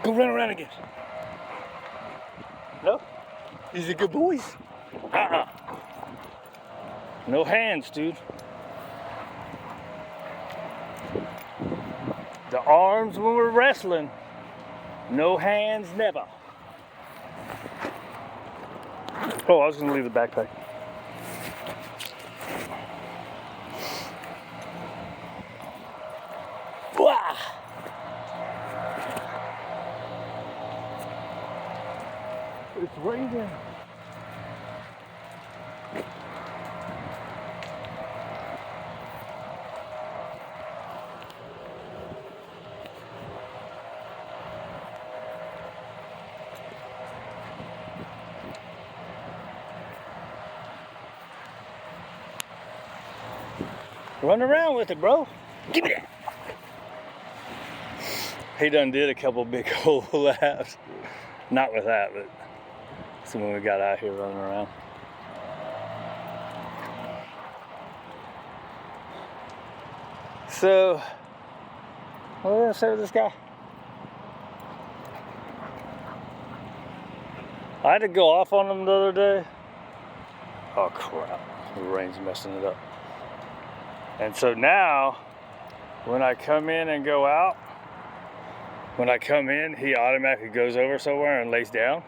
Go run around again. No? These are good boys. No hands, dude. The arms when we're wrestling. No hands, never. Oh, I was gonna leave the backpack. Wah! It's raining. Run around with it, bro. Give me that. He done did a couple big old laps. Not with that, but some when we got out here running around. So, what was I gonna say with this guy? I had to go off on him the other day. Oh crap, the rain's messing it up. And so now, when I come in and go out, when I come in, he automatically goes over somewhere and lays down,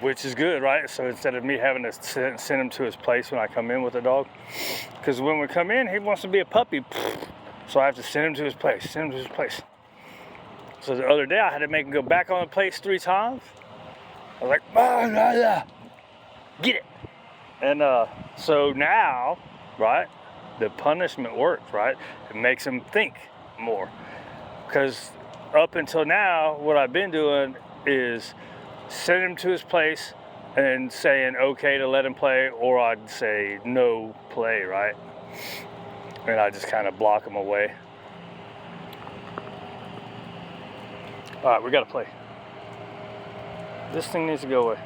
which is good, right? So instead of me having to send him to his place when I come in with the dog, because when we come in, he wants to be a puppy, so I have to send him to his place, send him to his place. So the other day, I had to make him go back on the place 3 times. I was like, get it. And so now, right, the punishment works, right? It makes him think more. Because up until now, what I've been doing is send him to his place and saying okay to let him play, or I'd say no play, right? And I just kind of block him away. All right, we gotta play. This thing needs to go away.